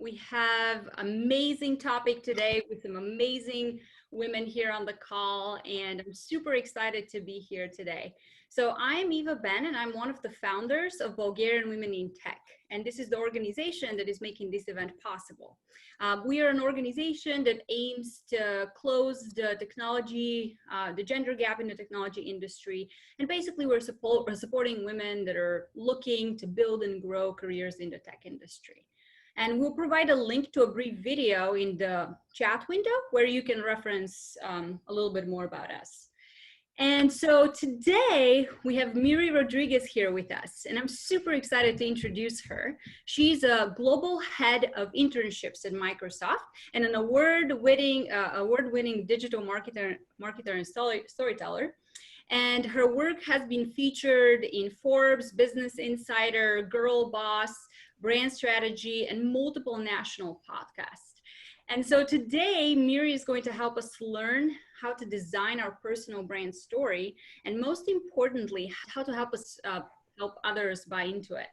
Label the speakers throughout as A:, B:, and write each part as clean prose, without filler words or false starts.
A: We have amazing topic today with some amazing women here on the call, and I'm super excited to be here today. So I'm Eva Ben, and I'm one of the founders of Bulgarian Women in Tech, and this is the organization that is making this event possible. We are an organization that aims to close the technology, the gender gap in the technology industry, and basically we're supporting women that are looking to build and grow careers in the tech industry. And we'll provide a link to a brief video in the chat window where you can reference a little bit more about us. And so today we have Miri Rodriguez here with us, and I'm super excited to introduce her. She's a global head of internships at Microsoft and an award-winning digital marketer and storyteller. And her work has been featured in Forbes, Business Insider, Girl Boss, Brand Strategy, and multiple national podcasts. And so today, Miri is going to help us learn how to design our personal brand story, and most importantly, how to help us help others buy into it.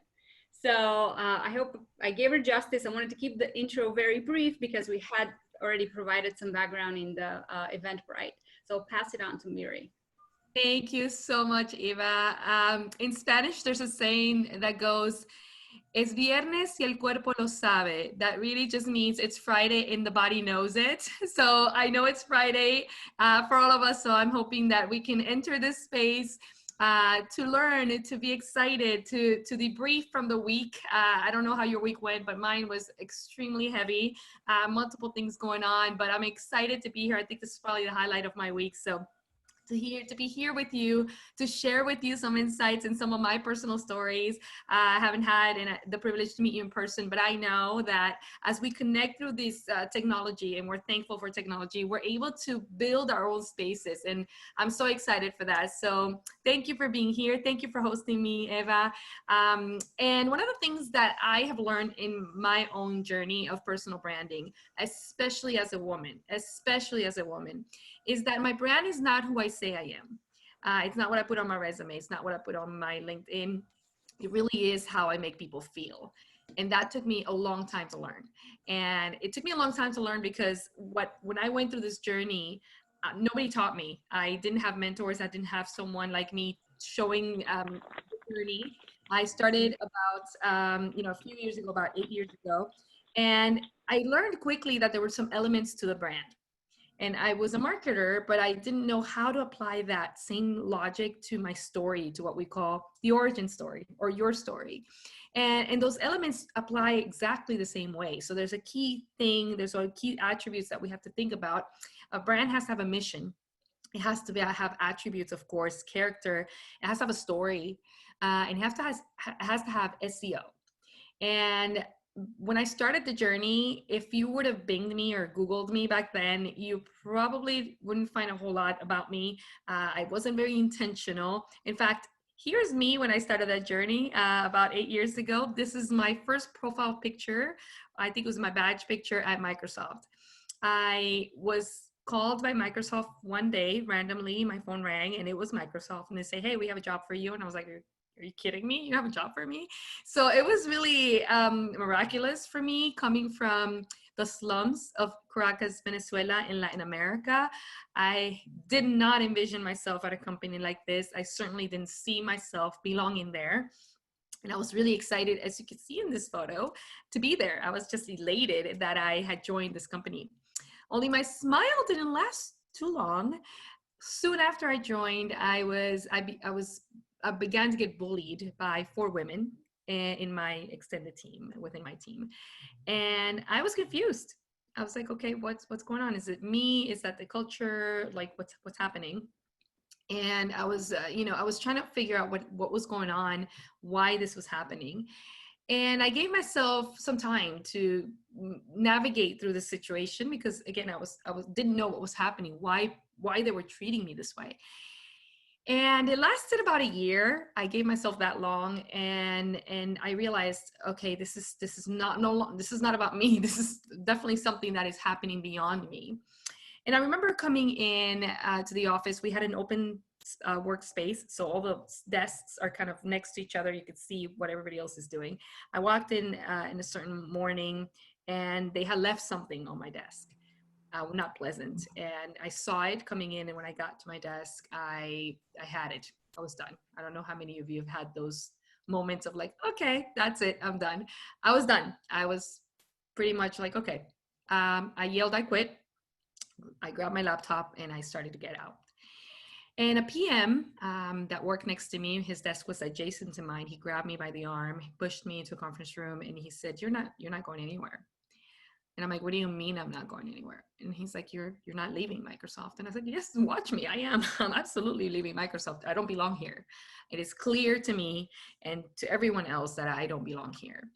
A: So I hope I gave her justice. I wanted to keep the intro very brief because we had already provided some background in the Eventbrite. So I'll pass it on to Miri.
B: Thank you so much, Eva. In Spanish, there's a saying that goes, Es viernes y el cuerpo lo sabe. That really just means it's Friday and the body knows it. So I know it's Friday for all of us. So I'm hoping that we can enter this space to learn, to be excited, to debrief from the week. I don't know how your week went, but mine was extremely heavy. Multiple things going on, but I'm excited to be here. I think this is probably the highlight of my week. So to be here with you, to share with you some insights and some of my personal stories. I haven't had the privilege to meet you in person, but I know that as we connect through this technology, and we're thankful for technology, we're able to build our own spaces, and I'm so excited for that. So thank you for being here. Thank you for hosting me, Eva. And one of the things that I have learned in my own journey of personal branding, especially as a woman, is that my brand is not who I say I am. It's not what I put on my resume. It's not what I put on my LinkedIn. It really is how I make people feel. And that took me a long time to learn. And it took me a long time to learn because when I went through this journey, nobody taught me. I didn't have mentors. I didn't have someone like me showing the journey. I started about, a few years ago, about 8 years ago. And I learned quickly that there were some elements to the brand. And I was a marketer, but I didn't know how to apply that same logic to my story, to what we call the origin story or your story. And those elements apply exactly the same way. So there's a key thing, there's a key attributes that we have to think about. A brand has to have a mission. It has to have attributes, of course, character. It has to have a story, and it has to have SEO. And when I started the journey, if you would have binged me or Googled me back then, you probably wouldn't find a whole lot about me. I wasn't very intentional. In fact, here's me when I started that journey about 8 years ago. This is my first profile picture. I think it was my badge picture at Microsoft. I was called by Microsoft one day, randomly, my phone rang, and it was Microsoft, and they say, hey, we have a job for you. And I was like, are you kidding me? You have a job for me? So it was really miraculous for me, coming from the slums of Caracas, Venezuela in Latin America. I did not envision myself at a company like this. I certainly didn't see myself belonging there. And I was really excited, as you can see in this photo, to be there. I was just elated that I had joined this company. Only my smile didn't last too long. Soon after I joined, I began to get bullied by 4 women in my extended team, within my team. And I was confused. I was like, okay, what's going on? Is it me? Is that the culture? Like, what's happening? And I was, I was trying to figure out what was going on, why this was happening. And I gave myself some time to navigate through the situation because, again, I didn't know what was happening, why they were treating me this way. And it lasted about a year. I gave myself that long, and I realized, okay, this is not about me. This is definitely something that is happening beyond me. And I remember coming in to the office. We had an open workspace, so all the desks are kind of next to each other. You could see what everybody else is doing. I walked in a certain morning, and they had left something on my desk. Not pleasant. And I saw it coming in. And when I got to my desk, I had it. I was done. I don't know how many of you have had those moments of like, okay, that's it. I'm done. I was done. I was pretty much like, okay. I yelled, I quit. I grabbed my laptop and I started to get out. And a PM that worked next to me, his desk was adjacent to mine. He grabbed me by the arm, pushed me into a conference room, and he said, you're not going anywhere. And I'm like, what do you mean I'm not going anywhere? And he's like, you're not leaving Microsoft. And I said, yes, watch me. I am. I'm absolutely leaving Microsoft. I don't belong here. It is clear to me and to everyone else that I don't belong here.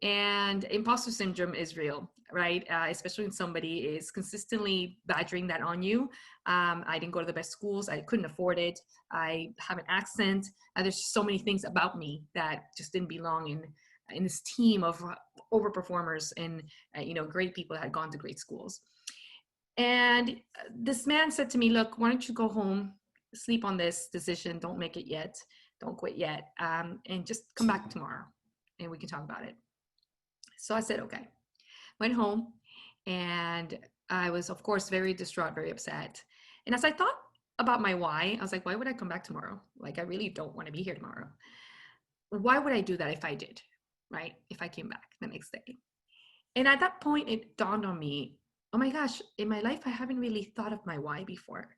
B: And imposter syndrome is real, right? Especially when somebody is consistently badgering that on you. I didn't go to the best schools. I couldn't afford it. I have an accent. There's just so many things about me that just didn't belong in this team of overperformers and great people that had gone to great schools. And this man said to me, look, why don't you go home, sleep on this decision, don't make it yet, don't quit yet, and just come back tomorrow and we can talk about it. So I said, okay. Went home, and I was, of course, very distraught, very upset. And as I thought about my why, I was like, why would I come back tomorrow? Like, I really don't want to be here tomorrow. Why would I do that if I did, right? If I came back the next day. And at that point, it dawned on me, oh my gosh, in my life, I haven't really thought of my why before.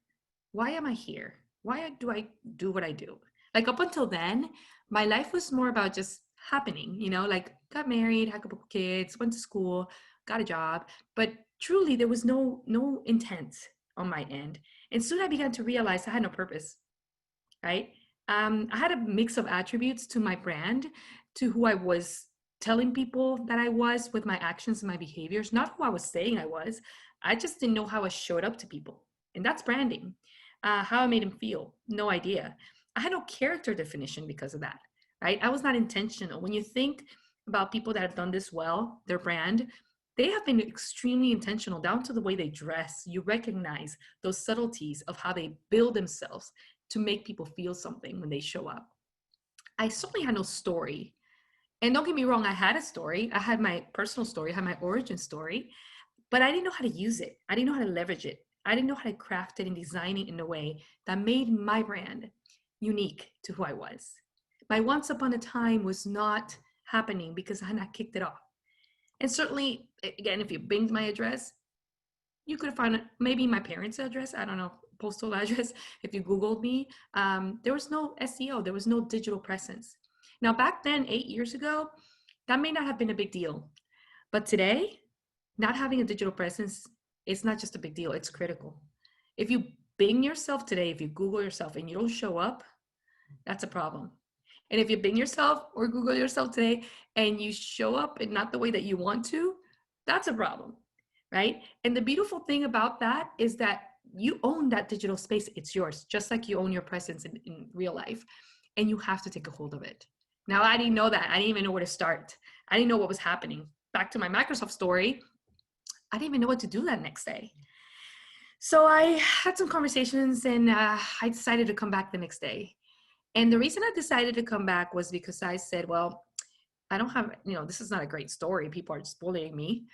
B: Why am I here? Why do I do what I do? Like up until then, my life was more about just happening, like got married, had a couple of kids, went to school, got a job, but truly there was no intent on my end. And soon I began to realize I had no purpose, right? I had a mix of attributes to my brand, to who I was telling people that I was with my actions and my behaviors, not who I was saying I was. I just didn't know how I showed up to people. And that's branding. How I made them feel, no idea. I had no character definition because of that, right? I was not intentional. When you think about people that have done this well, their brand, they have been extremely intentional down to the way they dress. You recognize those subtleties of how they build themselves to make people feel something when they show up. I certainly had no story. And don't get me wrong, I had a story. I had my personal story, I had my origin story, but I didn't know how to use it. I didn't know how to leverage it. I didn't know how to craft it and design it in a way that made my brand unique to who I was. My once upon a time was not happening because I had not kicked it off. And certainly, again, if you binged my address, you could have found maybe my parents' address, I don't know, postal address. If you Googled me, there was no SEO, there was no digital presence. Now, back then, 8 years ago, that may not have been a big deal. But today, not having a digital presence, it's not just a big deal, it's critical. If you Bing yourself today, if you Google yourself and you don't show up, that's a problem. And if you Bing yourself or Google yourself today and you show up and not the way that you want to, that's a problem, right? And the beautiful thing about that is that you own that digital space. It's yours, just like you own your presence in real life. And you have to take a hold of it. Now, I didn't know that. I didn't even know where to start. I didn't know what was happening. Back to my Microsoft story, I didn't even know what to do that next day. So I had some conversations and I decided to come back the next day. And the reason I decided to come back was because I said, well, I don't have, this is not a great story. People are just bullying me.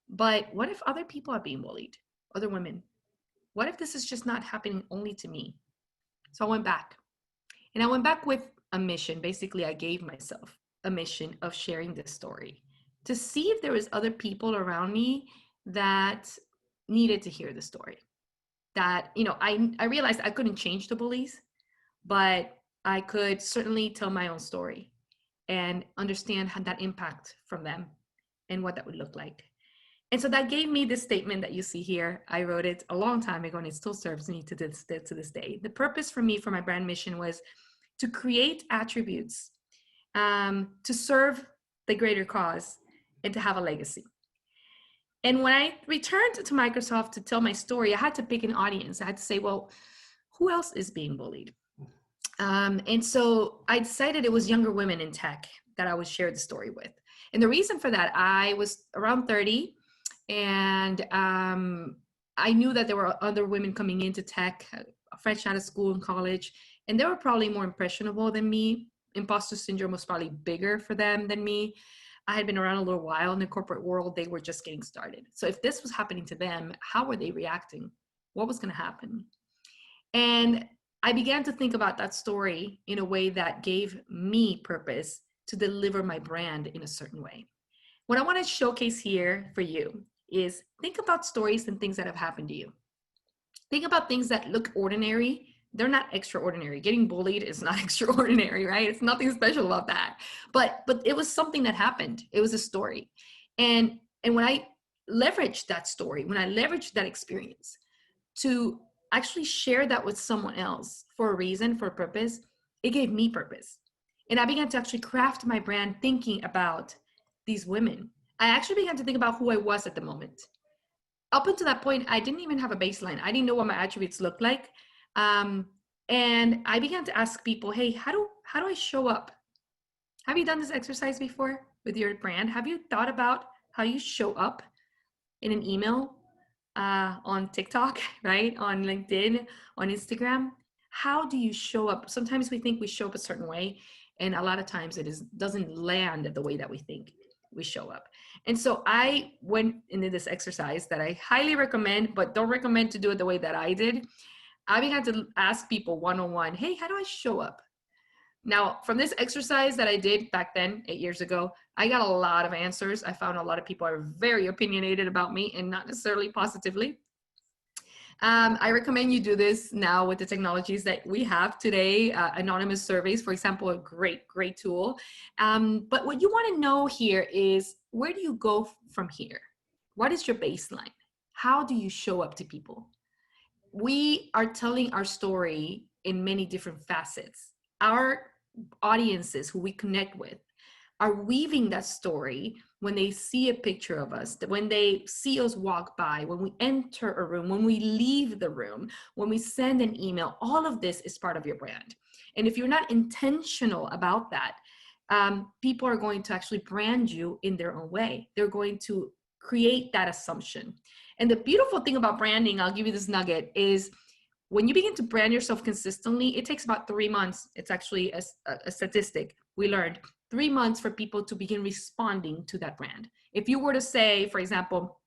B: But what if other people are being bullied? Other women? What if this is just not happening only to me? So I went back. And I went back with a mission. Basically, I gave myself a mission of sharing this story to see if there was other people around me that needed to hear the story. That, I realized I couldn't change the bullies, but I could certainly tell my own story and understand how that impact from them and what that would look like. And so that gave me this statement that you see here. I wrote it a long time ago and it still serves me to this day. The purpose for me, for my brand mission, was to create attributes to serve the greater cause and to have a legacy. And when I returned to Microsoft to tell my story, I had to pick an audience. I had to say, well, who else is being bullied? And so I decided it was younger women in tech that I would share the story with. And the reason for that, I was around 30 and I knew that there were other women coming into tech, fresh out of school and college, and they were probably more impressionable than me. Imposter syndrome was probably bigger for them than me. I had been around a little while in the corporate world. They were just getting started. So if this was happening to them, how were they reacting? What was going to happen? And I began to think about that story in a way that gave me purpose to deliver my brand in a certain way. What I want to showcase here for you is think about stories and things that have happened to you. Think about things that look ordinary. They're not extraordinary. Getting bullied is not extraordinary, right? It's nothing special about that. But it was something that happened. It was a story. And when I leveraged that story, when I leveraged that experience to actually share that with someone else for a reason, for a purpose, it gave me purpose. And I began to actually craft my brand thinking about these women. I actually began to think about who I was at the moment. Up until that point, I didn't even have a baseline. I didn't know what my attributes looked like. And I began to ask people, hey, how do I show up? Have you done this exercise before with your brand? Have you thought about how you show up in an email, on TikTok, right? On LinkedIn, on Instagram? How do you show up? Sometimes we think we show up a certain way, and a lot of times it doesn't land the way that we think we show up. And so I went into this exercise that I highly recommend, but don't recommend to do it the way that I did. I began to ask people one-on-one, hey, how do I show up? Now, from this exercise that I did back then, 8 years ago, I got a lot of answers. I found a lot of people are very opinionated about me and not necessarily positively. I recommend you do this now with the technologies that we have today. Anonymous surveys, for example, a great tool. But what you want to know here is, where do you go from here? What is your baseline? How do you show up to people? We are telling our story in many different facets. Our audiences who we connect with are weaving that story when they see a picture of us, when they see us walk by, when we enter a room, when we leave the room, when we send an email. All of this is part of your brand. And if you're not intentional about that, people are going to actually brand you in their own way. They're going to create that assumption. And the beautiful thing about branding, I'll give you this nugget, is when you begin to brand yourself consistently, it takes about 3 months. It's actually a statistic we learned. 3 months for people to begin responding to that brand. If you were to say, for example,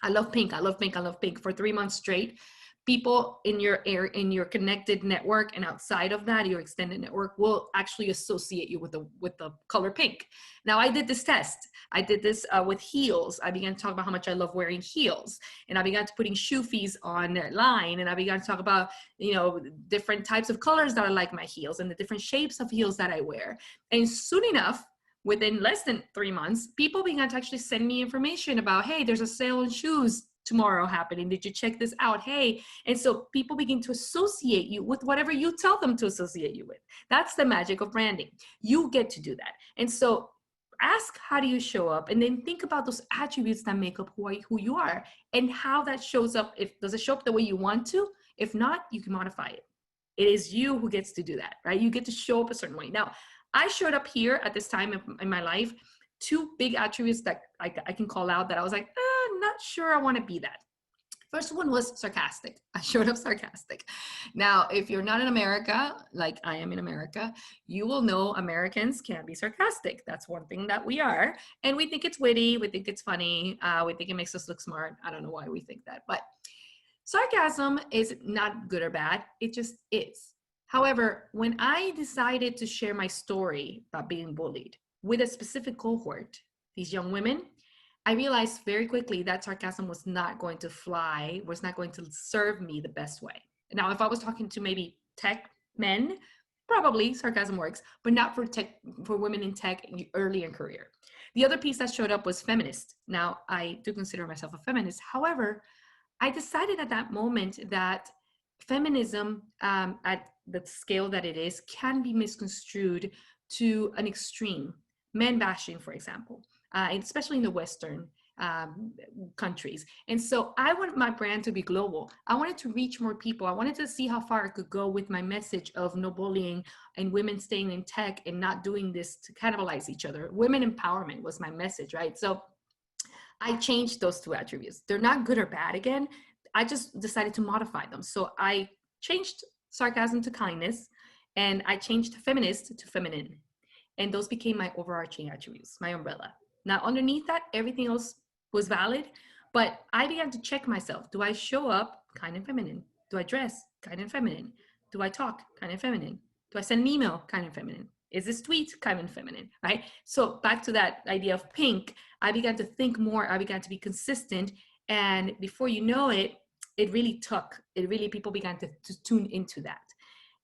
B: I love pink, I love pink, I love pink for 3 months straight, people in your connected network and outside of that, your extended network, will actually associate you with the color pink. Now, I did this test. I did this with heels. I began to talk about how much I love wearing heels, and I began to putting shoe fees online, and I began to talk about, different types of colors that I like my heels and the different shapes of heels that I wear. And soon enough, within less than 3 months, people began to actually send me information about, hey, there's a sale on shoes tomorrow happening. Did you check this out? Hey. And so people begin to associate you with whatever you tell them to associate you with. That's the magic of branding. You get to do that. And so ask, how do you show up? And then think about those attributes that make up who you are and how that shows up. Does it show up the way you want to? If not, you can modify it. It is you who gets to do that, right? You get to show up a certain way. Now, I showed up here at this time in my life, 2 big attributes that I can call out that I was like, not sure I want to be that. First one was sarcastic. I showed up sarcastic. Now, if you're not in America, like I am in America, you will know Americans can be sarcastic. That's one thing that we are. And we think it's witty. We think it's funny. We think it makes us look smart. I don't know why we think that. But sarcasm is not good or bad. It just is. However, when I decided to share my story about being bullied with a specific cohort, these young women, I realized very quickly that sarcasm was not going to fly, was not going to serve me the best way. Now, if I was talking to maybe tech men, probably sarcasm works, but not for women in tech early in career. The other piece that showed up was feminist. Now, I do consider myself a feminist. However, I decided at that moment that feminism, at the scale that it is, can be misconstrued to an extreme. Men bashing, for example, especially in the Western countries. And so I wanted my brand to be global. I wanted to reach more people. I wanted to see how far I could go with my message of no bullying and women staying in tech and not doing this to cannibalize each other. Women empowerment was my message, right? So I changed those 2 attributes. They're not good or bad again. I just decided to modify them. So I changed sarcasm to kindness, and I changed feminist to feminine. And those became my overarching attributes, my umbrella. Now, underneath that, everything else was valid, but I began to check myself. Do I show up kind and feminine? Do I dress kind and feminine? Do I talk kind and feminine? Do I send an email kind and feminine? Is this tweet kind and feminine, right? So back to that idea of pink, I began to think more, I began to be consistent, and before you know it, it really took, it really, people began to tune into that.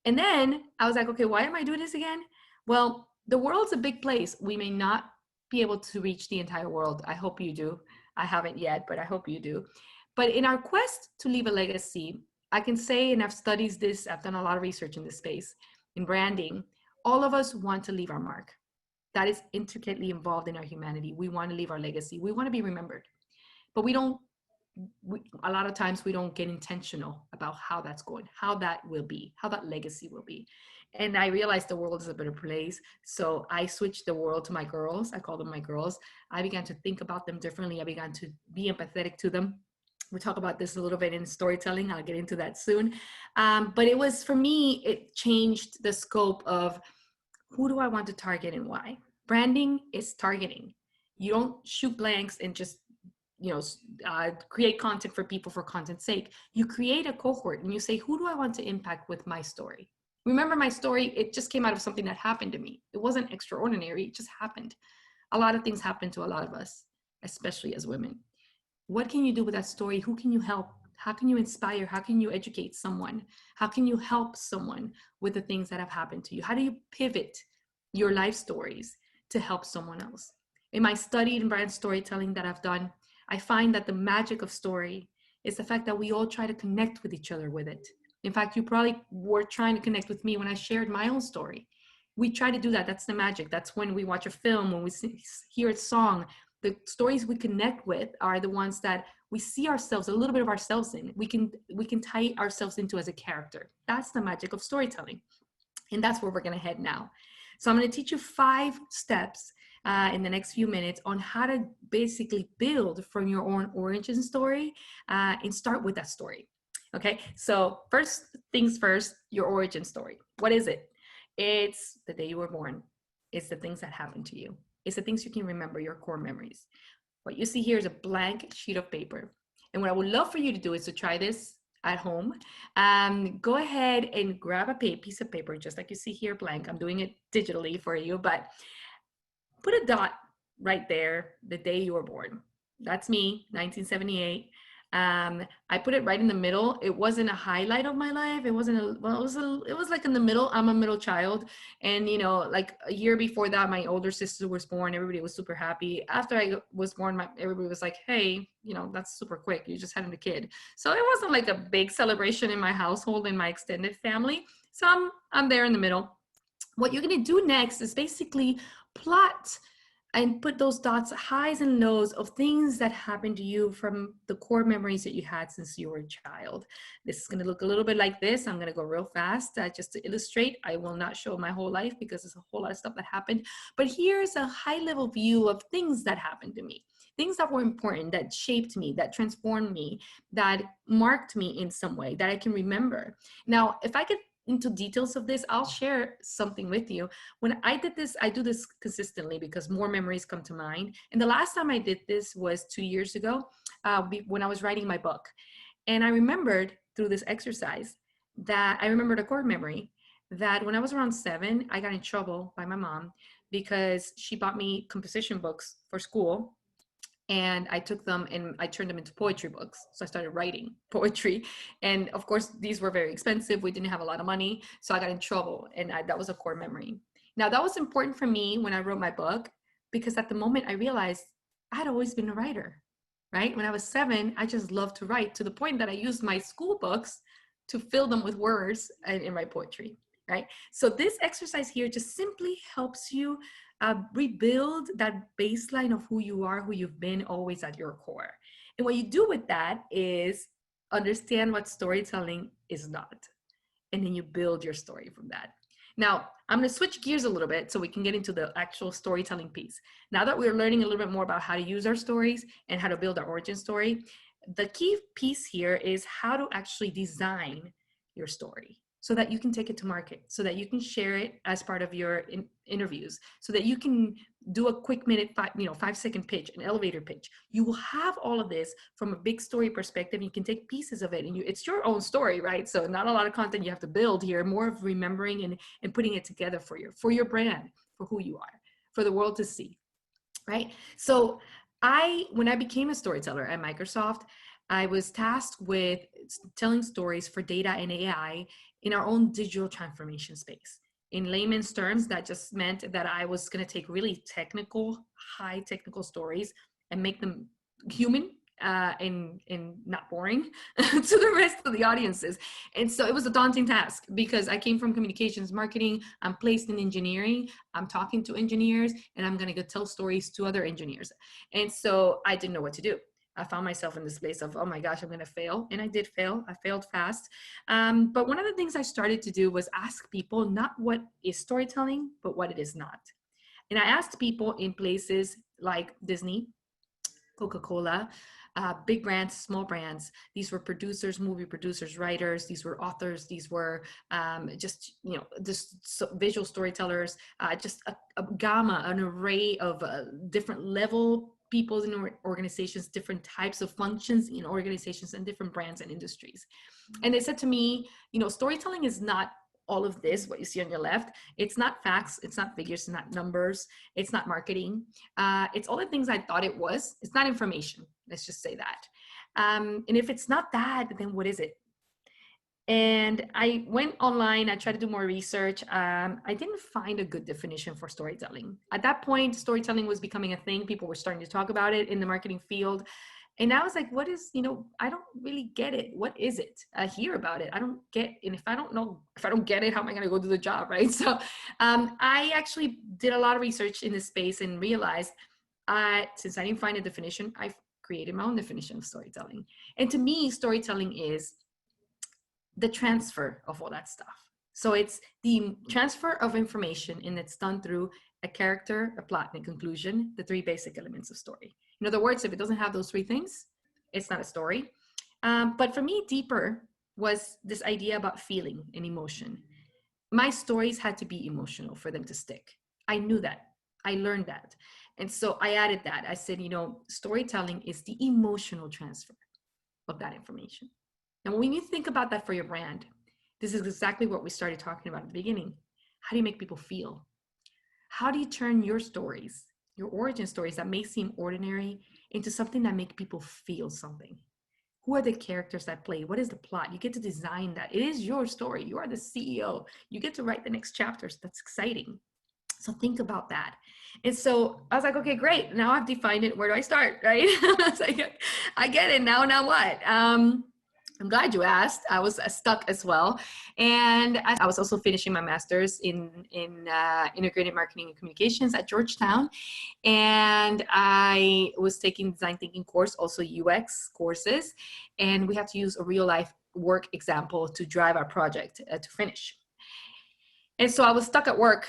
B: And then I was like, okay, why am I doing this again? Well, the world's a big place. We may not be able to reach the entire world. I hope you do. I haven't yet, but I hope you do. But in our quest to leave a legacy, I can say, and I've studied this, I've done a lot of research in this space, in branding, all of us want to leave our mark. That is intricately involved in our humanity. We want to leave our legacy. We want to be remembered. But a lot of times we don't get intentional about how that's going, how that will be, how that legacy will be. And I realized the world is a better place. So I switched the world to my girls. I call them my girls. I began to think about them differently. I began to be empathetic to them. We'll talk about this a little bit in storytelling. I'll get into that soon. But it was, for me, it changed the scope of who do I want to target and why. Branding is targeting. You don't shoot blanks and just create content for people for content's sake. You create a cohort and you say, who do I want to impact with my story? Remember, my story, it just came out of something that happened to me. It wasn't extraordinary, it just happened. A lot of things happen to a lot of us, especially as women. What can you do with that story? Who can you help? How can you inspire? How can you educate someone? How can you help someone with the things that have happened to you? How do you pivot your life stories to help someone else? In my study in brand storytelling that I've done, I find that the magic of story is the fact that we all try to connect with each other with it. In fact, you probably were trying to connect with me when I shared my own story. We try to do that. That's the magic. That's when we watch a film, when we hear a song. The stories we connect with are the ones that we see ourselves, a little bit of ourselves in. We can tie ourselves into as a character. That's the magic of storytelling. And that's where we're going to head now. So I'm going to teach you 5 steps in the next few minutes on how to basically build from your own origin story and start with that story. Okay, so first things first, your origin story. What is it? It's the day you were born. It's the things that happened to you. It's the things you can remember, your core memories. What you see here is a blank sheet of paper. And what I would love for you to do is to try this at home. Go ahead and grab a piece of paper, just like you see here, blank. I'm doing it digitally for you, but put a dot right there, the day you were born. That's me, 1978. I put it right in the middle. It wasn't a highlight of my life. It wasn't it was like in the middle. I'm a middle child. And, like a year before that, my older sister was born. Everybody was super happy. After I was born, everybody was like, hey, that's super quick. You just had a kid. So it wasn't like a big celebration in my household, in my extended family. So I'm there in the middle. What you're going to do next is basically plot and put those dots, highs and lows of things that happened to you from the core memories that you had since you were a child. This is going to look a little bit like this. I'm going to go real fast just to illustrate. I will not show my whole life because there's a whole lot of stuff that happened. But here's a high level view of things that happened to me. Things that were important, that shaped me, that transformed me, that marked me in some way, that I can remember. Now, if I could into details of this, I'll share something with you. When I did this, I do this consistently because more memories come to mind. And the last time I did this was 2 years ago when I was writing my book. And I remembered through this exercise that I remembered a core memory that when I was around 7, I got in trouble by my mom because she bought me composition books for school. And I took them and I turned them into poetry books. So I started writing poetry. And of course, these were very expensive. We didn't have a lot of money. So I got in trouble. And that was a core memory. Now, that was important for me when I wrote my book, because at the moment I realized I had always been a writer, right? When I was 7, I just loved to write, to the point that I used my school books to fill them with words and write poetry, right? So this exercise here just simply helps you rebuild that baseline of who you are, who you've been, always at your core. And what you do with that is understand what storytelling is not. And then you build your story from that. Now, I'm going to switch gears a little bit so we can get into the actual storytelling piece. Now that we're learning a little bit more about how to use our stories and how to build our origin story, the key piece here is how to actually design your story. so that you can take it to market, so that you can share it as part of your interviews, so that you can do a quick minute, 5-second pitch, an elevator pitch. You will have all of this from a big story perspective. You can take pieces of it, and it's your own story, right? So not a lot of content you have to build here, more of remembering and putting it together for your brand, for who you are, for the world to see, right? So when I became a storyteller at Microsoft, I was tasked with telling stories for data and AI in our own digital transformation space. In layman's terms, that just meant that I was going to take really technical, high technical stories and make them human and not boring to the rest of the audiences. And so it was a daunting task because I came from communications marketing. I'm placed in engineering. I'm talking to engineers, and I'm going to go tell stories to other engineers. And so I didn't know what to do. I found myself in this place of, oh my gosh, I'm going to fail. And I did fail. I failed fast. But one of the things I started to do was ask people not what is storytelling, but what it is not. And I asked people in places like Disney, Coca-Cola, big brands, small brands. These were producers, movie producers, writers. These were authors. These were just visual storytellers, just a gamma, an array of different level people in organizations, different types of functions in organizations, and different brands and industries. And they said to me, storytelling is not all of this, what you see on your left. It's not facts, it's not figures, it's not numbers, it's not marketing. It's all the things I thought it was. It's not information, let's just say that. And if it's not that, then what is it? And I went online, I tried to do more research. I didn't find a good definition for storytelling. At that point, storytelling was becoming a thing. People were starting to talk about it in the marketing field. And I was like, what is, I don't really get it. What is it? I hear about it. I don't get, and if I don't get it, how am I going to go do the job, right? So I actually did a lot of research in this space and realized since I didn't find a definition, I've created my own definition of storytelling. And to me, storytelling is the transfer of all that stuff. So it's the transfer of information, and it's done through a character, a plot, and a conclusion, the three basic elements of story. In other words, if it doesn't have those three things, it's not a story. But for me, deeper was this idea about feeling and emotion. My stories had to be emotional for them to stick. I knew that. I learned that. And so I added that. I said, storytelling is the emotional transfer of that information. And when you think about that for your brand, this is exactly what we started talking about at the beginning. How do you make people feel? How do you turn your stories, your origin stories that may seem ordinary, into something that make people feel something? Who are the characters that play? What is the plot? You get to design that. It is your story. You are the CEO. You get to write the next chapters. That's exciting. So think about that. And so I was like, okay, great. Now I've defined it. Where do I start, right? I was like, I get it now. Now what? I'm glad you asked. I was stuck as well. And I was also finishing my master's in integrated marketing and communications at Georgetown. And I was taking design thinking course, also UX courses. And we had to use a real life work example to drive our project to finish. And so I was stuck at work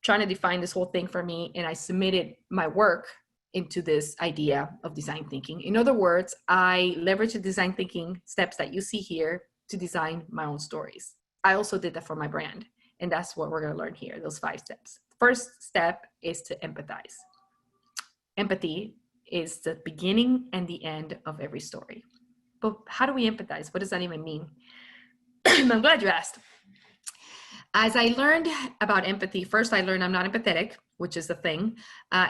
B: trying to define this whole thing for me. And I submitted my work into this idea of design thinking. In other words, I leveraged the design thinking steps that you see here to design my own stories. I also did that for my brand. And that's what we're going to learn here, those 5 steps. First step is to empathize. Empathy is the beginning and the end of every story. But how do we empathize? What does that even mean? I'm glad you asked. As I learned about empathy, first I learned I'm not empathetic, which is the thing.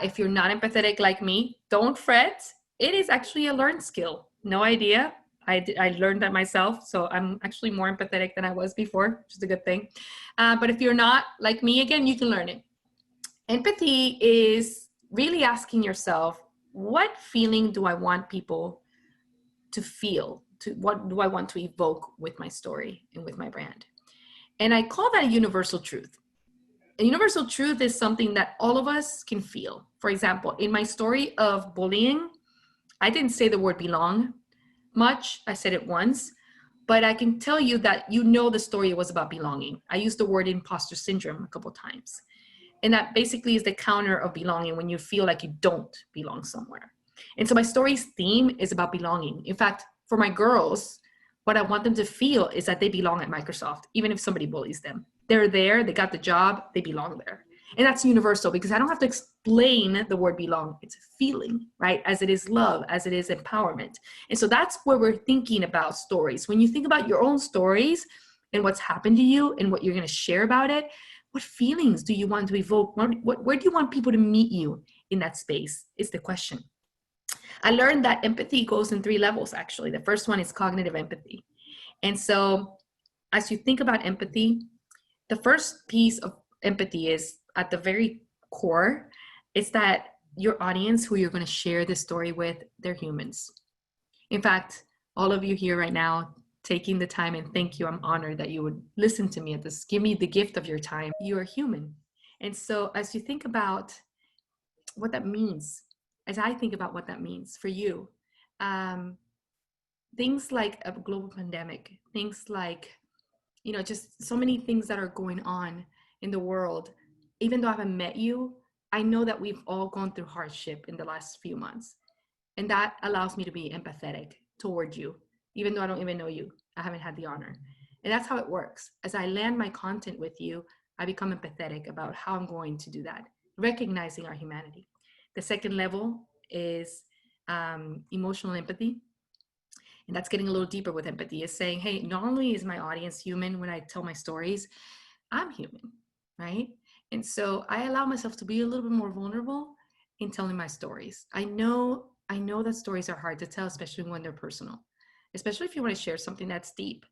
B: If you're not empathetic like me, don't fret. It is actually a learned skill. No idea. I learned that myself. So I'm actually more empathetic than I was before, which is a good thing. But if you're not like me, again, you can learn it. Empathy is really asking yourself, what feeling do I want people to feel? What do I want to evoke with my story and with my brand? And I call that a universal truth. A universal truth is something that all of us can feel. For example, in my story of bullying, I didn't say the word belong much. I said it once, but I can tell you that the story was about belonging. I used the word imposter syndrome a couple of times. And that basically is the counter of belonging, when you feel like you don't belong somewhere. And so my story's theme is about belonging. In fact, for my girls, What I want them to feel is that they belong at Microsoft, even if somebody bullies them. They're there, they got the job, they belong there. And that's universal because I don't have to explain the word belong. It's a feeling, right? As it is love, as it is empowerment. And so that's where we're thinking about stories. When you think about your own stories and what's happened to you and what you're going to share about it, what feelings do you want to evoke? Where do you want people to meet you in that space is the question. I learned that empathy goes in 3 levels, actually. The first one is cognitive empathy. And so as you think about empathy, the first piece of empathy is at the very core, is that your audience who you're going to share this story with, they're humans. In fact, all of you here right now, taking the time, and thank you, I'm honored that you would listen to me at this, give me the gift of your time. You are human. And so as you think about what that means, as I think about what that means for you, things like a global pandemic, things like, just so many things that are going on in the world. Even though I haven't met you, I know that we've all gone through hardship in the last few months. And that allows me to be empathetic toward you, even though I don't even know you. I haven't had the honor. And that's how it works. As I land my content with you, I become empathetic about how I'm going to do that, recognizing our humanity. The second level is emotional empathy. And that's getting a little deeper with empathy, is saying, hey, not only is my audience human when I tell my stories, I'm human, right? And so I allow myself to be a little bit more vulnerable in telling my stories. I know that stories are hard to tell, especially when they're personal, especially if you want to share something that's deep.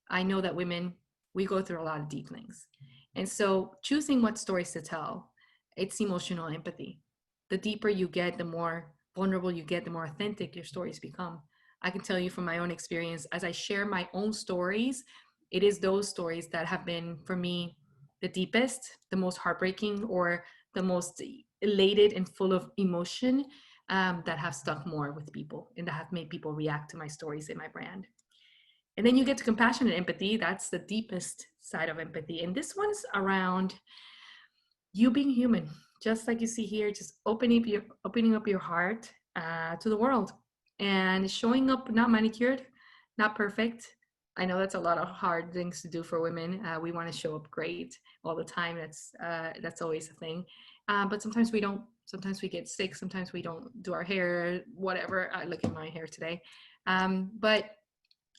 B: I know that women, we go through a lot of deep things. And so choosing what stories to tell, it's emotional empathy. The deeper you get, the more vulnerable you get, the more authentic your stories become. I can tell you from my own experience, as I share my own stories, it is those stories that have been, for me, the deepest, the most heartbreaking, or the most elated and full of emotion that have stuck more with people and that have made people react to my stories and my brand. And then you get to compassion and empathy. That's the deepest side of empathy. And this one's around you being human, just like you see here, just opening up your heart to the world and showing up not manicured, not perfect. I know that's a lot of hard things to do for women. We want to show up great all the time. That's always a thing. But sometimes we don't. Sometimes we get sick. Sometimes we don't do our hair, whatever. I look at my hair today. But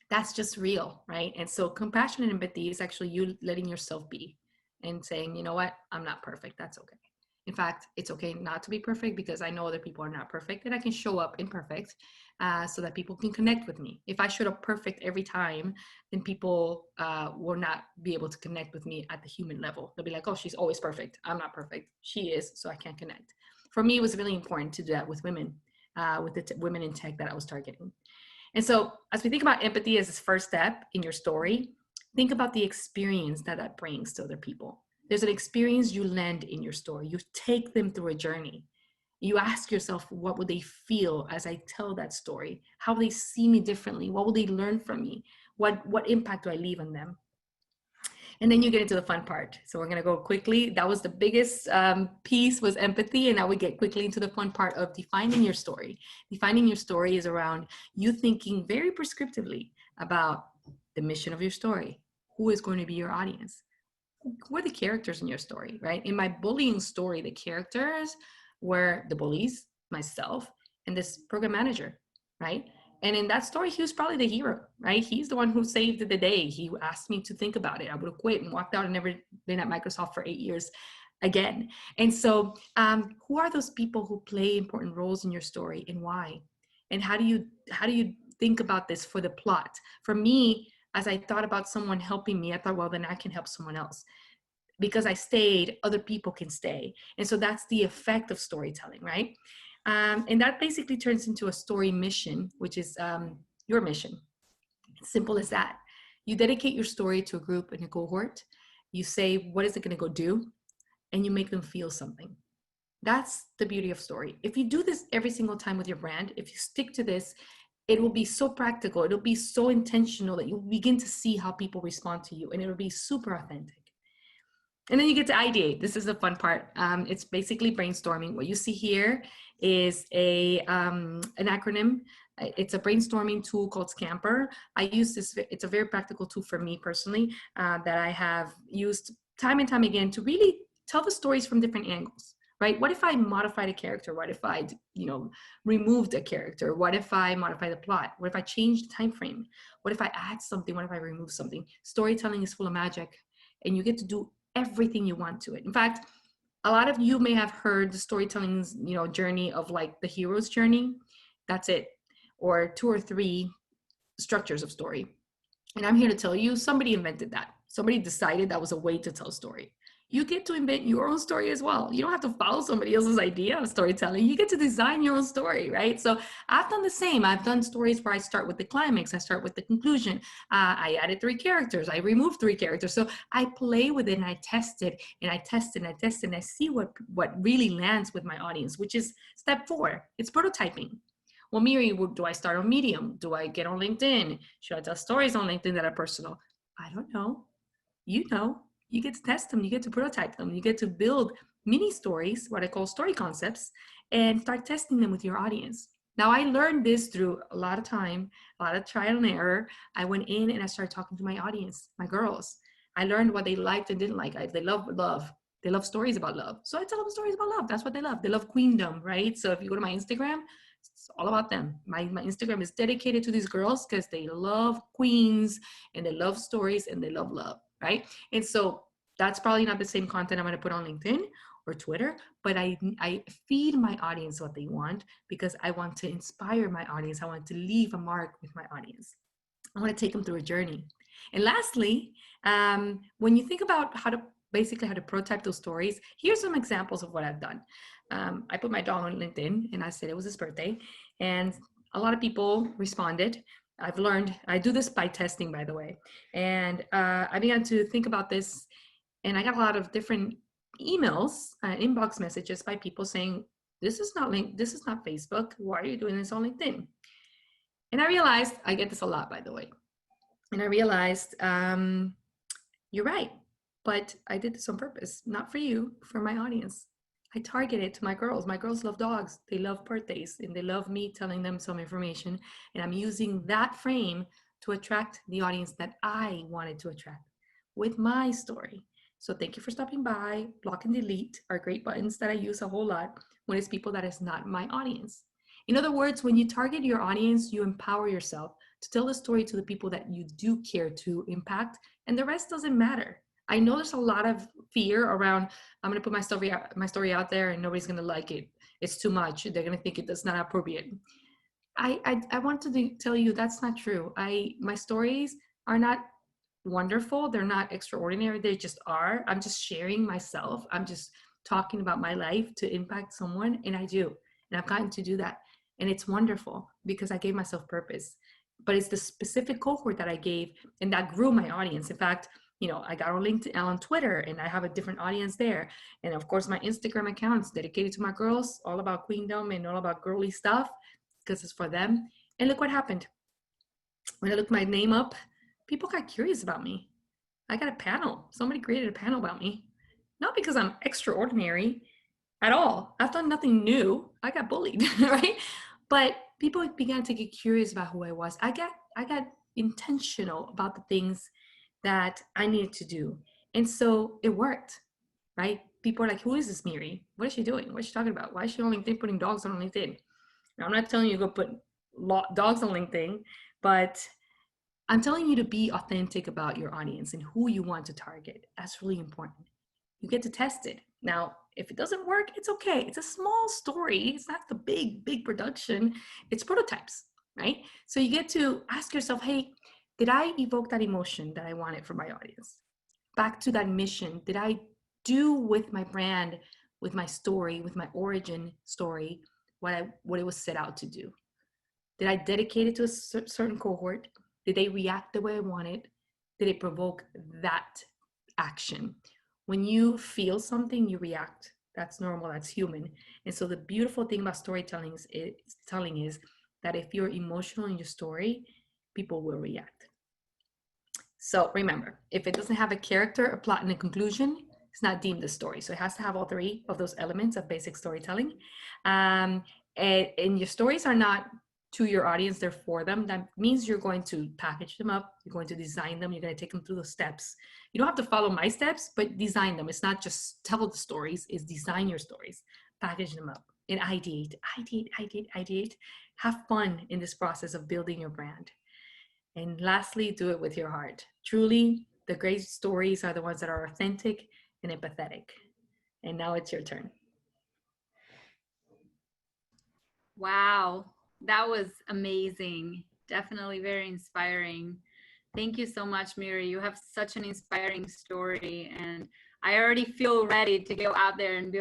B: that's just real, right? And so compassion and empathy is actually you letting yourself be and saying, you know what, I'm not perfect. That's okay. In fact, it's okay not to be perfect because I know other people are not perfect and I can show up imperfect so that people can connect with me. If I showed up perfect every time, then people will not be able to connect with me at the human level. They'll be like, oh, she's always perfect. I'm not perfect. She is, so I can't connect. For me, it was really important to do that with women, with the women in tech that I was targeting. And so as we think about empathy as this first step in your story, think about the experience that brings to other people. There's an experience you lend in your story. You take them through a journey. You ask yourself, what will they feel as I tell that story? How will they see me differently? What will they learn from me? What impact do I leave on them? And then you get into the fun part. So we're going to go quickly. That was the biggest piece, was empathy. And now we get quickly into the fun part of defining your story. Defining your story is around you thinking very prescriptively about the mission of your story. Who is going to be your audience? Who are the characters in your story, right? In my bullying story, the characters were the bullies, myself, and this program manager, right? And in that story, he was probably the hero, right? He's the one who saved the day. He asked me to think about it. I would have quit and walked out and never been at Microsoft for 8 years again. And so who are those people who play important roles in your story and why? And how do you think about this for the plot? For me, as I thought about someone helping me, I thought, well, then I can help someone else. Because I stayed, other people can stay. And so that's the effect of storytelling, right? And that basically turns into a story mission, which is your mission. Simple as that. You dedicate your story to a group and a cohort. You say, what is it going to go do? And you make them feel something. That's the beauty of story. If you do this every single time with your brand, if you stick to this, it will be so practical. It'll be so intentional that you'll begin to see how people respond to you, and it'll be super authentic. And then you get to ideate. This is the fun part. It's basically brainstorming. What you see here is an acronym It's a brainstorming tool called Scamper. I use this, it's a very practical tool for me personally, that I have used time and time again to really tell the stories from different angles, right? What if I modified a character? What if I, removed a character? What if I modify the plot? What if I change the time frame? What if I add something? What if I remove something? Storytelling is full of magic, and you get to do everything you want to it. In fact, a lot of you may have heard the storytelling's, journey of like the hero's journey. That's it. Or 2 or 3 structures of story. And I'm here to tell you, somebody invented that. Somebody decided that was a way to tell a story. You get to invent your own story as well. You don't have to follow somebody else's idea of storytelling. You get to design your own story, right? So I've done the same. I've done stories where I start with the climax, I start with the conclusion. I added 3 characters, I removed 3 characters. So I play with it and I test it and I test it and I test it and I see what really lands with my audience, which is step 4. It's prototyping. Well, Miri, do I start on Medium? Do I get on LinkedIn? Should I tell stories on LinkedIn that are personal? I don't know. You get to test them. You get to prototype them. You get to build mini stories, what I call story concepts, and start testing them with your audience. Now, I learned this through a lot of time, a lot of trial and error. I went in and I started talking to my audience, my girls. I learned what they liked and didn't like. They love love. They love stories about love. So I tell them stories about love. That's what they love. They love queendom, right? So if you go to my Instagram, it's all about them. My Instagram is dedicated to these girls because they love queens and they love stories and they love love, right? And so that's probably not the same content I'm going to put on LinkedIn or Twitter, but I feed my audience what they want because I want to inspire my audience. I want to leave a mark with my audience. I want to take them through a journey. And lastly, when you think about how to prototype those stories, here's some examples of what I've done. I put my dog on LinkedIn and I said it was his birthday, and a lot of people responded. I've learned, I do this by testing, by the way. And I began to think about this, and I got a lot of different emails, inbox messages by people saying, this is not Facebook. Why are you doing this on LinkedIn? And I realized, I get this a lot, by the way. And I realized, you're right, but I did this on purpose, not for you, for my audience. I target it to my girls. My girls love dogs. They love birthdays, and they love me telling them some information. And I'm using that frame to attract the audience that I wanted to attract with my story. So thank you for stopping by. Block and delete are great buttons that I use a whole lot when it's people that is not my audience. In other words, when you target your audience, you empower yourself to tell the story to the people that you do care to impact, and the rest doesn't matter. I know there's a lot of fear around, I'm going to put my story out there and nobody's going to like it. It's too much. They're going to think it's not appropriate. I want to tell you that's not true. My stories are not wonderful. They're not extraordinary. They just are. I'm just sharing myself. I'm just talking about my life to impact someone, and I do. And I've gotten to do that. And it's wonderful because I gave myself purpose. But it's the specific cohort that I gave, and that grew my audience. In fact, I got on LinkedIn, on Twitter, and I have a different audience there. And of course, my Instagram account is dedicated to my girls, all about queendom and all about girly stuff because it's for them. And look what happened. When I looked my name up, people got curious about me. I got a panel. Somebody created a panel about me. Not because I'm extraordinary at all. I've done nothing new. I got bullied, right? But people began to get curious about who I was. I got intentional about the things that I needed to do. And so it worked, right? People are like, who is this Miri? What is she doing? What is she talking about? Why is she on LinkedIn putting dogs on LinkedIn? Now, I'm not telling you to go put dogs on LinkedIn, but I'm telling you to be authentic about your audience and who you want to target. That's really important. You get to test it. Now, if it doesn't work, it's okay. It's a small story. It's not the big production. It's prototypes, right? So you get to ask yourself, hey, did I evoke that emotion that I wanted from my audience? Back to that mission. Did I do with my brand, with my story, with my origin story, what it was set out to do? Did I dedicate it to a certain cohort? Did they react the way I wanted? Did it provoke that action? When you feel something, you react. That's normal, that's human. And so the beautiful thing about storytelling is that if you're emotional in your story, people will react. So remember, if it doesn't have a character, a plot, and a conclusion, it's not deemed a story. So it has to have all 3 of those elements of basic storytelling. And your stories are not to your audience, they're for them. That means you're going to package them up, you're going to design them, you're going to take them through the steps. You don't have to follow my steps, but design them. It's not just tell the stories, it's design your stories, package them up, and ideate. Have fun in this process of building your brand. And lastly, do it with your heart. Truly, the great stories are the ones that are authentic and empathetic. And now it's your turn.
A: Wow, that was amazing. Definitely very inspiring. Thank you so much, Miri. You have such an inspiring story, and I already feel ready to go out there and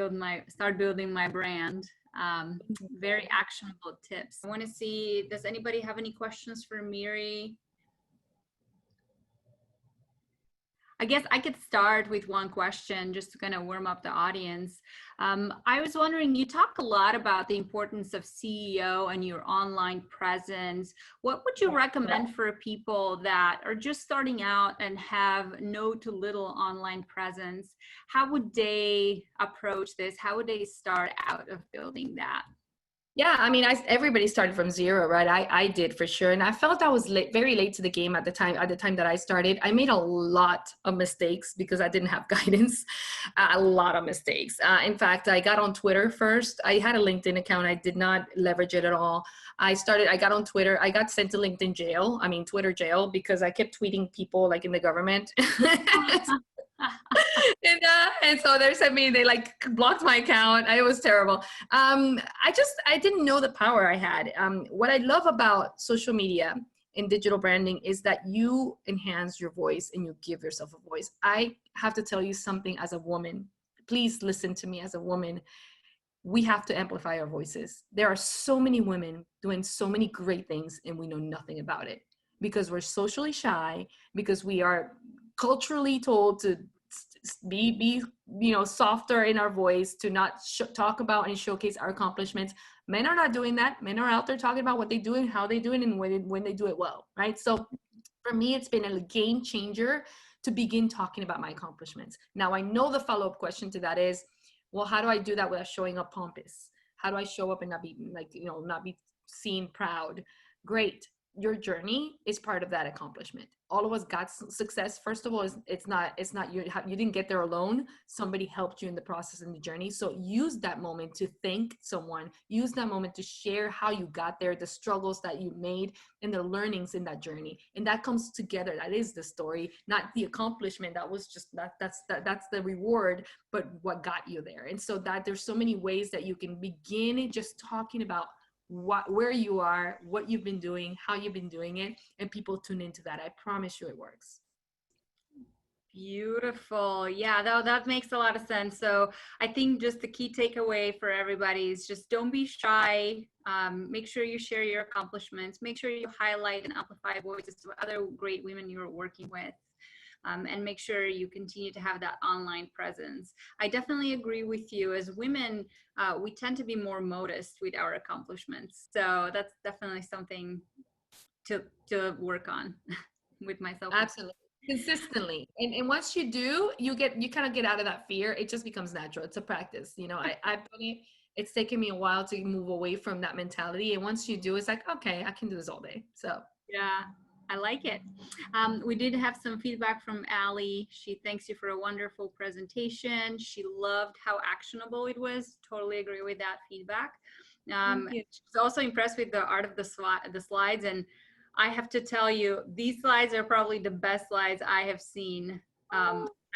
A: start building my brand. Very actionable tips. I want to see, does anybody have any questions for Miri? I guess I could start with one question just to kind of warm up the audience. I was wondering, you talk a lot about the importance of CEO and your online presence. What would you recommend for people that are just starting out and have no to little online presence? How would they approach this? How would they start out of building that?
B: Yeah, I mean, everybody started from zero, right? I did for sure, and I felt I was very late to the game at the time. At the time that I started, I made a lot of mistakes because I didn't have guidance. A lot of mistakes. In fact, I got on Twitter first. I had a LinkedIn account. I did not leverage it at all. I got on Twitter. I got sent to LinkedIn jail. I mean, Twitter jail, because I kept tweeting people like in the government. And so they sent me, they like blocked my account. It was terrible. I didn't know the power I had. What I love about social media and digital branding is that you enhance your voice and you give yourself a voice. I have to tell you something as a woman. Please listen to me as a woman. We have to amplify our voices. There are so many women doing so many great things and we know nothing about it because we're socially shy, because we are culturally told to be softer in our voice, to not talk about and showcase our accomplishments. Men are not doing that. Men are out there talking about what they do and how they do it and when they do it well, right? So for me, it's been a game changer to begin talking about my accomplishments. Now I know the follow-up question to that is, well, how do I do that without showing up pompous? How do I show up and not be not be seen proud? Great. Your journey is part of that accomplishment. All of us got success. First of all, it's not you didn't get there alone. Somebody helped you in the process and the journey. So use that moment to thank someone. Use that moment to share how you got there, the struggles that you made, and the learnings in that journey. And that comes together. That is the story, not the accomplishment. That was just that's the reward, but what got you there. And so that there's so many ways that you can begin just talking about where you are, what you've been doing, how you've been doing it, and people tune into that. I promise you it works.
A: Beautiful. Yeah, that makes a lot of sense. So I think just the key takeaway for everybody is just don't be shy. Make sure you share your accomplishments. Make sure you highlight and amplify voices to other great women you're working with. And make sure you continue to have that online presence. I definitely agree with you. As women, we tend to be more modest with our accomplishments. So that's definitely something to work on with myself.
B: Absolutely. Consistently. And once you do, you kind of get out of that fear. It just becomes natural. It's a practice. It's taken me a while to move away from that mentality. And once you do, it's like, okay, I can do this all day. So
A: yeah. I like it. We did have some feedback from Allie. She thanks you for a wonderful presentation. She loved how actionable it was. Totally agree with that feedback. She's also impressed with the art of the slides. And I have to tell you, these slides are probably the best slides I have seen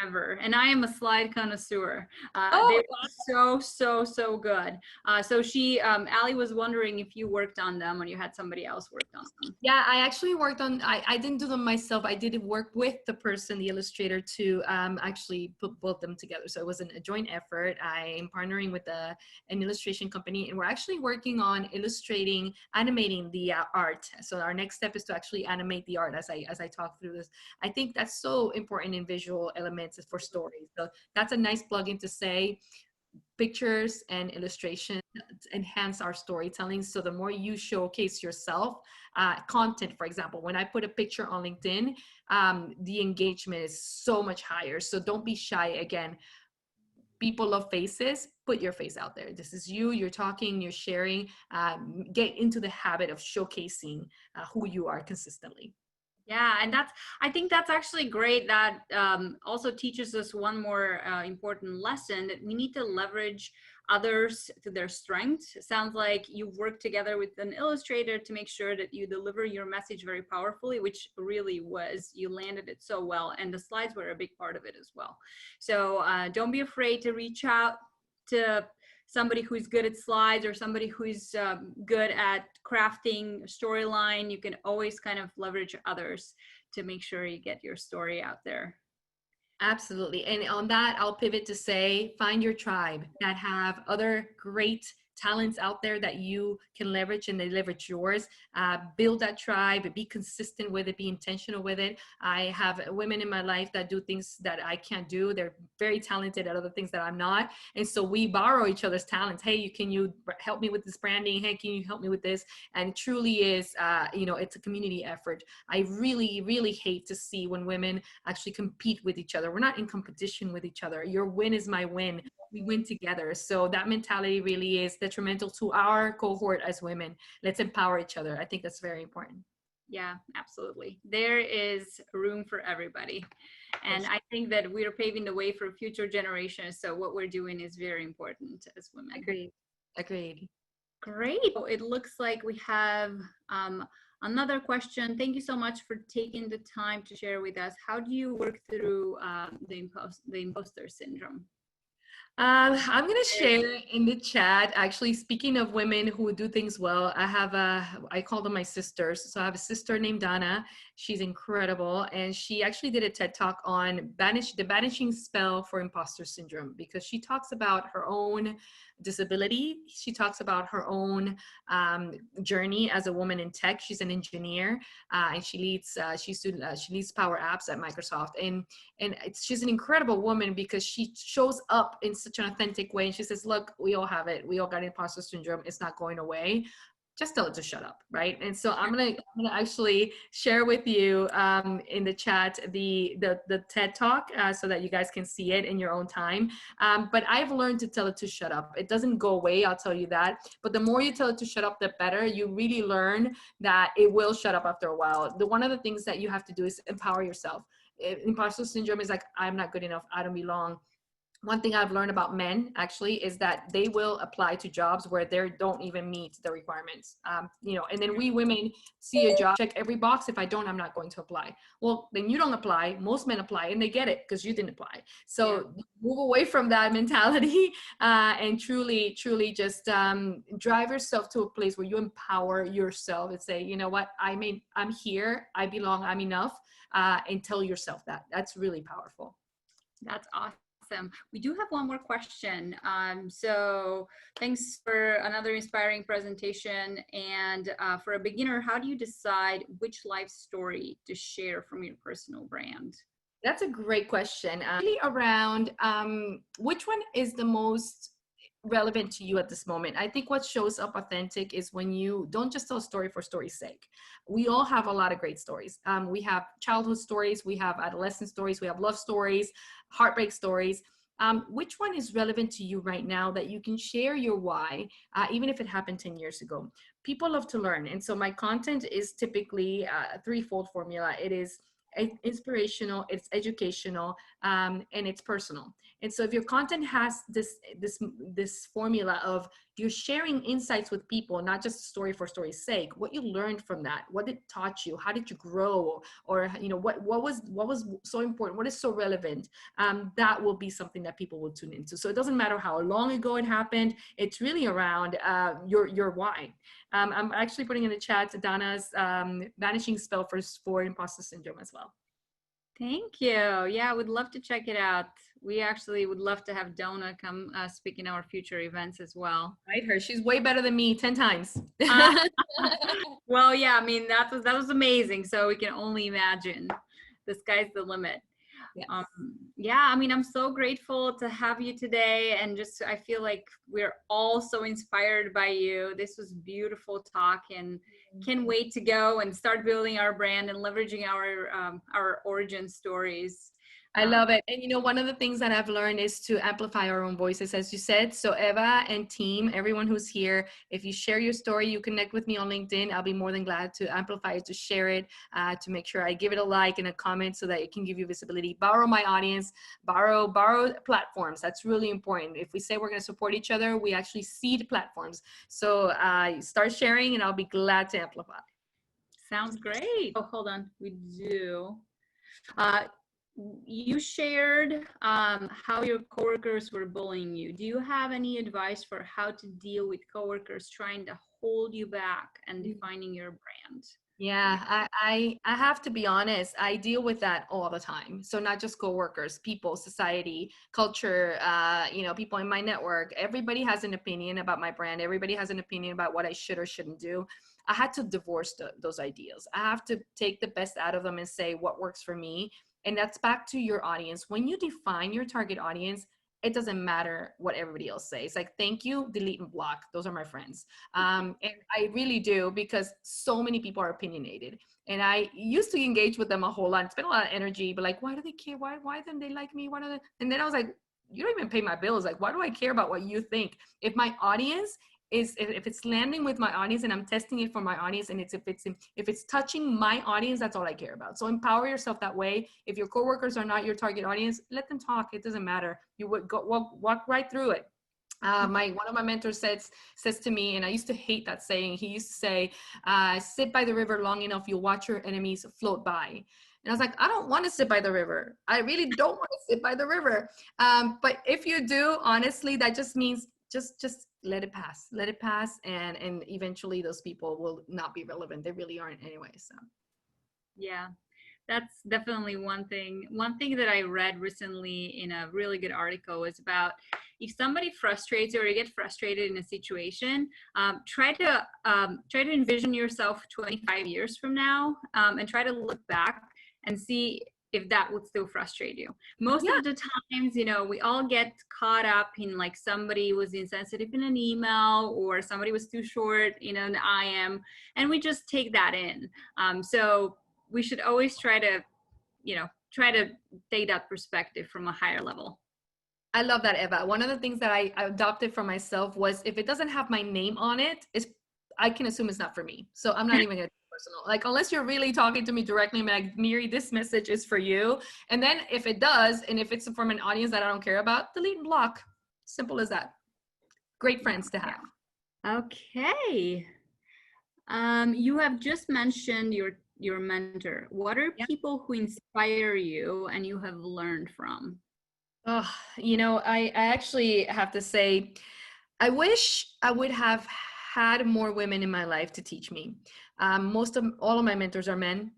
A: ever. And I am a slide connoisseur. They were so good. So Allie was wondering if you worked on them or you had somebody else worked on them.
B: Yeah, I actually worked on, I didn't do them myself. I did work with the person, the illustrator, to actually put both them together. So it was a joint effort. I am partnering with an illustration company, and we're actually working on animating the art. So our next step is to actually animate the art as I talk through this. I think that's so important in visual elements for stories. So that's a nice plug-in to say pictures and illustration enhance our storytelling. So the more you showcase yourself, content, for example, when I put a picture on LinkedIn, the engagement is so much higher. So don't be shy. Again, people love faces. Put your face out there. This is you. You're talking, you're sharing. Get into the habit of showcasing who you are consistently.
A: Yeah, and I think that's actually great. That also teaches us one more important lesson, that we need to leverage others to their strengths. It sounds like you work together with an illustrator to make sure that you deliver your message very powerfully, which really was. You landed it so well, and the slides were a big part of it as well. So don't be afraid to reach out to somebody who's good at slides, or somebody who's good at crafting a storyline. You can always kind of leverage others to make sure you get your story out there.
B: Absolutely. And on that, I'll pivot to say, find your tribe that have other great talents out there that you can leverage, and they leverage yours. Build that tribe, be consistent with it, be intentional with it. I have women in my life that do things that I can't do. They're very talented at other things that I'm not. And so we borrow each other's talents. Hey, can you help me with this branding? Hey, can you help me with this? And it truly is, it's a community effort. I really, really hate to see when women actually compete with each other. We're not in competition with each other. Your win is my win. We win together. So that mentality really is detrimental to our cohort as women. Let's empower each other. I think that's very important.
A: Yeah, absolutely. There is room for everybody. And I think that we're paving the way for future generations. So what we're doing is very important as women.
B: Agreed.
A: Great. It looks like we have another question. Thank you so much for taking the time to share with us. How do you work through the imposter syndrome?
B: I'm going to share in the chat, actually, speaking of women who do things well, I call them my sisters. So I have a sister named Donna. She's incredible. And she actually did a TED Talk on the banishing spell for imposter syndrome, because she talks about her own disability. She talks about her own journey as a woman in tech. She's an engineer, and she leads Power Apps at Microsoft. And she's an incredible woman, because she shows up in such an authentic way. And she says, look, we all have it. We all got imposter syndrome. It's not going away. Just tell it to shut up, right? And so I'm gonna actually share with you in the chat the TED Talk, so that you guys can see it in your own time. But I've learned to tell it to shut up. It doesn't go away, I'll tell you that. But the more you tell it to shut up, the better. You really learn that it will shut up after a while. One of the things that you have to do is empower yourself. Imposter syndrome is like, I'm not good enough, I don't belong. One thing I've learned about men actually is that they will apply to jobs where they don't even meet the requirements. And then we women see a job, check every box. If I don't, I'm not going to apply. Well, then you don't apply. Most men apply and they get it because you didn't apply. So move away from that mentality and truly just drive yourself to a place where you empower yourself and say, you know what, I'm here, I belong, I'm enough, and tell yourself that. That's really powerful.
A: That's awesome. We do have one more question. So thanks for another inspiring presentation. And for a beginner, how do you decide which life story to share from your personal brand?
B: That's a great question. Really around which one is the most relevant to you at this moment. I think what shows up authentic is when you don't just tell a story for story's sake. We all have a lot of great stories. We have childhood stories, we have adolescent stories, we have love stories, heartbreak stories. Which one is relevant to you right now that you can share your why, even if it happened 10 years ago? People love to learn. And so my content is typically a threefold formula. It is inspirational, it's educational, and it's personal. And so if your content has this formula of you're sharing insights with people, not just a story for story's sake, what you learned from that, what it taught you, how did you grow, or what was so important, what is so relevant, that will be something that people will tune into. So it doesn't matter how long ago it happened, it's really around your why. I'm actually putting in the chat Donna's vanishing spell for imposter syndrome as well.
A: Thank you. Yeah, I would love to check it out. We actually would love to have Donna come speak in our future events as well.
B: Right, her. She's way better than me 10 times.
A: Well, yeah, I mean, that was amazing. So we can only imagine. The sky's the limit.
B: Yes.
A: Yeah, I mean, I'm so grateful to have you today, and just I feel like we're all so inspired by you. This was beautiful talk, and can't wait to go and start building our brand and leveraging our origin stories.
B: I love it. And you know, one of the things that I've learned is to amplify our own voices, as you said. So Eva and team, everyone who's here, if you share your story, you connect with me on LinkedIn. I'll be more than glad to amplify it, to share it, to make sure I give it a like and a comment so that it can give you visibility. Borrow my audience, borrow platforms. That's really important. If we say we're going to support each other, we actually seed platforms. So start sharing and I'll be glad to amplify.
A: Sounds great. Oh, hold on. We do. You shared how your coworkers were bullying you. Do you have any advice for how to deal with coworkers trying to hold you back and defining your brand?
B: Yeah, I have to be honest. I deal with that all the time. So not just coworkers, people, society, culture, you know, people in my network. Everybody has an opinion about my brand. Everybody has an opinion about what I should or shouldn't do. I had to divorce those ideas. I have to take the best out of them and say what works for me. And that's back to your audience. When you define your target audience, it doesn't matter what everybody else says. Like, thank you, delete and block. Those are my friends. And I really do, because so many people are opinionated. And I used to engage with them a whole lot. It's been a lot of energy, but like, why do they care? Why don't they like me? And then I was like, you don't even pay my bills. Like, why do I care about what you think? If my audience is, if it's landing with my audience and I'm testing it for my audience, and if it's touching my audience, that's all I care about. So empower yourself that way. If your coworkers are not your target audience, let them talk. It doesn't matter. You would go walk right through it. One of my mentors says to me, and I used to hate that saying. He used to say, sit by the river long enough, you'll watch your enemies float by. And I was like, I don't want to sit by the river. I really don't want to sit by the river. But if you do, honestly, that just means just let it pass. Let it pass. And eventually those people will not be relevant. They really aren't anyway. So
A: yeah, that's definitely one thing. One thing that I read recently in a really good article was about, if somebody frustrates you or you get frustrated in a situation, try to envision yourself 25 years from now, and try to look back and see if that would still frustrate you. Most of the times, you know, we all get caught up in like somebody was insensitive in an email, or somebody was too short, you know, an IM, and we just take that in. So we should always try to take that perspective from a higher level.
B: I love that, Eva. One of the things that I adopted for myself was, if it doesn't have my name on it, I can assume it's not for me. So I'm not even going to be personal. Like, unless you're really talking to me directly, I'm like, Miri, this message is for you. And then if it does, and if it's from an audience that I don't care about, delete and block. Simple as that. Great friends to have.
A: Okay. You have just mentioned your mentor. What are people who inspire you and you have learned from?
B: Oh, you know, I actually have to say, I wish I would have had more women in my life to teach me. All of my mentors are men,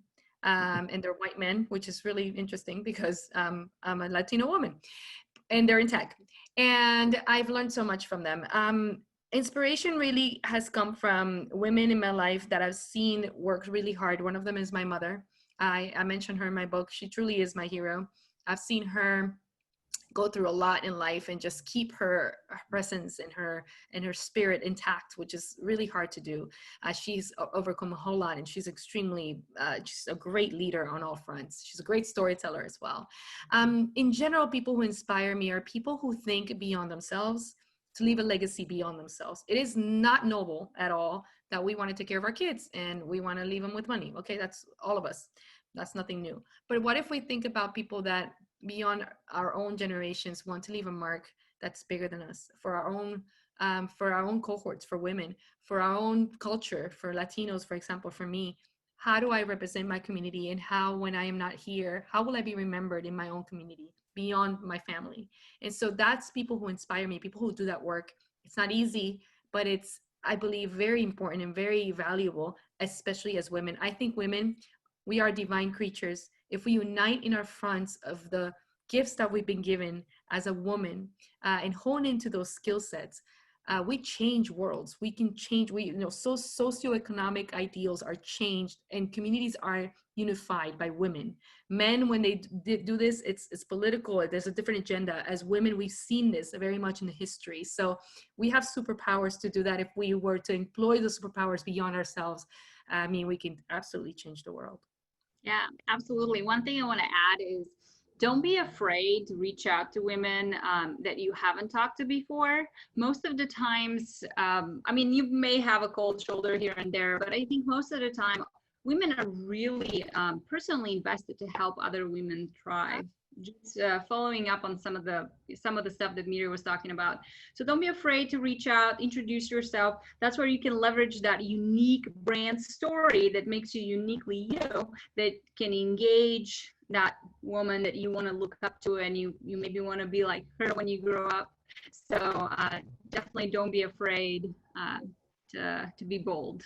B: and they're white men, which is really interesting because I'm a Latino woman, and they're in tech. And I've learned so much from them. Inspiration really has come from women in my life that I've seen work really hard. One of them is my mother. I mentioned her in my book. She truly is my hero. I've seen her go through a lot in life and just keep her presence and her spirit intact, which is really hard to do. She's overcome a whole lot, and she's extremely she's a great leader on all fronts. She's a great storyteller as well. In general, people who inspire me are people who think beyond themselves, to leave a legacy beyond themselves. It is not noble at all that we want to take care of our kids and we want to leave them with money. Okay, that's all of us. That's nothing new. But what if we think about people that beyond our own generations want to leave a mark that's bigger than us, for our own cohorts, for women, for our own culture, for Latinos, for example, for me? How do I represent my community, and how, when I am not here, how will I be remembered in my own community beyond my family? And so that's people who inspire me, people who do that work. It's not easy, but it's, I believe, very important and very valuable, especially as women. I think women, we are divine creatures. If we unite in our fronts of the gifts that we've been given as a woman, and hone into those skill sets, we change worlds. We can change, socioeconomic ideals are changed, and communities are unified by women. Men, when they do this, it's political. There's a different agenda. As women, we've seen this very much in the history. So we have superpowers to do that. If we were to employ the superpowers beyond ourselves, we can absolutely change the world.
A: Yeah, absolutely. One thing I want to add is don't be afraid to reach out to women that you haven't talked to before. Most of the times, I mean, you may have a cold shoulder here and there, but I think most of the time, women are really personally invested to help other women thrive. Just following up on some of the stuff that Miri was talking about. So don't be afraid to reach out, introduce yourself. That's where you can leverage that unique brand story that makes you uniquely you, that can engage that woman that you want to look up to, and you maybe want to be like her when you grow up. So definitely don't be afraid to be bold.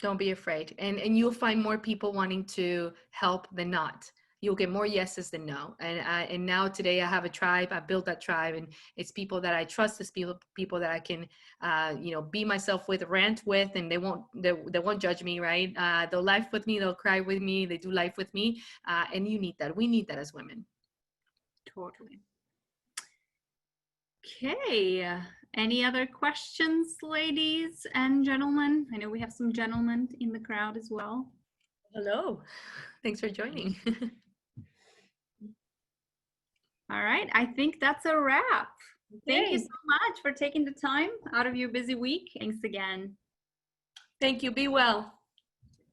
B: Don't be afraid. And you'll find more people wanting to help than not. You'll get more yeses than no. And now today I have a tribe. I built that tribe, and it's people that I trust. It's people that I can, be myself with, rant with, and they won't judge me, right? They'll laugh with me. They'll cry with me. They do life with me. And you need that. We need that as women.
A: Totally. Okay. Any other questions, ladies and gentlemen? I know we have some gentlemen in the crowd as well.
B: Hello. Thanks for joining.
A: All right. I think that's a wrap. Thank you
B: Okay.
A: so much for taking the time out of your busy week. Thanks again.
B: Thank you. Be well.